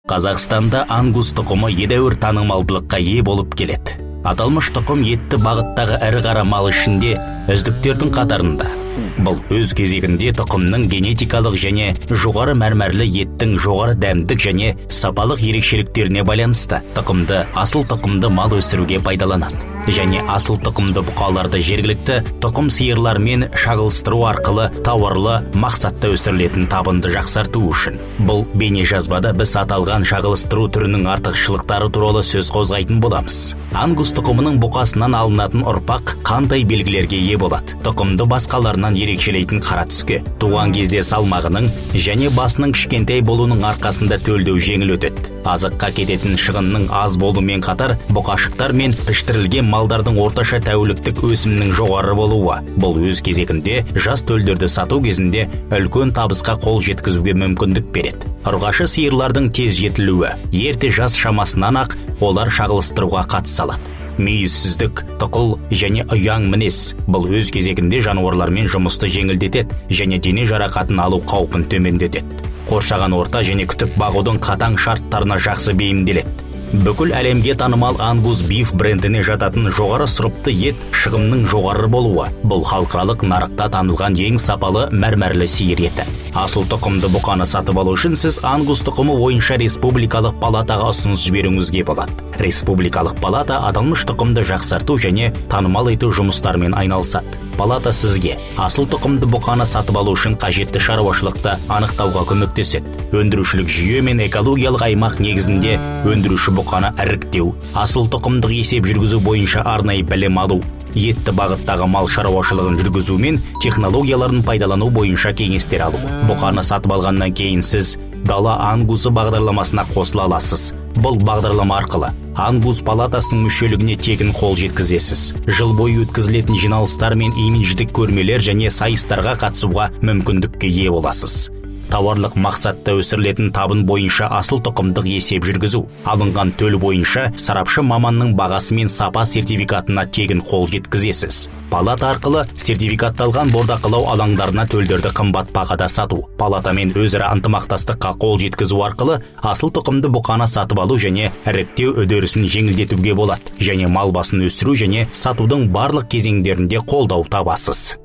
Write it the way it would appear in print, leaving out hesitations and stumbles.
Қазақстанда ангус тұқымы едәуір танымалдылыққа ие болып келеді. Аталмыш тұқым етті бағыттағы ірі қара мал ішінде үздіктердің қатарында. Бұл өз кезегінде тұқымның генетикалық және жоғары мәрмәрлі еттің жоғары дәмдік және сапалық ерекшеліктеріне байланысты тұқымды асыл тұқымды мал өсіруге пайдаланады. Және асыл тұқымды бұқаларды жергілікті тұқым сиырлармен шағылыстыру арқылы тауарлы мақсатта өсірілетін табынды жақсарту үшін. Бұл бейнежазбада біз аталған шағылыстыру түрінің артықшылықтары туралы сөз қозғайтын боламыз. Ангус тұқымының бұқасынан алынатын ұрпақ қандай белгілерге ие болады? Тұқымды басқаларынан ерекшелейтін қара түске, туған кезде салмағының және басының кішкентай болуының арқасында төлдеу жеңіл өтеді. Азыққа кететін шығынның аз болумен қатар бұқашықтар мен піштірілген малдардың орташа тәуліктік өсімнің жоғары болуы. Бұл өз кезегінде жас төлдерді сату кезінде үлкен табысқа қол жеткізуге мүмкіндік береді. Ұрғашы сиырлардың тез жетілуі, ерте жас шамасынан ақ олар шағылыстыруға қатыса алады. Мейізсіздік, тұқыл және ұяң мінез. Бұл өз кезегінде жануарлармен жұмысты жеңілдетеді және дене жарақатын алу қаупін төмендетеді. Қоршаған орта және күтіп бағудың қатаң шарттарына жақсы бейімделеді. Бүкіл әлемге танымал ангус биф брендіне жататын жоғары сұрыпты ет шығымның жоғары болуы. Бұл халықаралық нарықта танылған ең сапалы мәрмәрлі сиыр еті. Асыл тұқымды бұқаны сатып алу үшін сіз ангус тұқымы бойынша республикалық палатаға ұсыныс жіберуіңізге болады. Республикалық палата аталмыш тұқымды жақсарту және танымал ету жұмыстарымен айналысады. Палата сізге асыл тұқымды бұқаны сатып алу үшін қажетті шаруашылықты анықтауға көмектеседі. Өндірушілік жүйе мен экологиялық аймақ негізінде өндіруші бұқаны іріктеу, асыл тұқымдық есеп жүргізу бойынша арнайы білім алу, етті бағыттағы мал шаруашылығын жүргізу мен технологияларын пайдалану бойынша кеңестер алу. Бұқаны сатып алғаннан кейін сіз дала ангусы бағдарламасына қосыла аласыз. Бұл бағдарлама арқылы ангус палатасының мүшелігіне тегін қол жеткізесіз. Жыл бойы өткізілетін жиналыстар мен имидждік көрмелер және сайыстарға қатысуға мүмкіндікке ие боласыз. Тауарлық мақсатта өсірілетін табын бойынша асыл тұқымдық есеп жүргізу. Алынған төл бойынша сарапшы маманның бағасы мен сапа сертификатына тегін қол жеткізесіз. Палата арқылы сертификатталған бордақылау алаңдарына төлдерді қымбат бағада сату. Палатамен өзара ынтымақтастыққа қол жеткізу арқылы асыл тұқымды бұқаны сатып алу және іріктеу үдерісін жеңілдетуге болады. Және мал басын өсіру және сатудың барлық кезеңдерінде қолдау табасыз.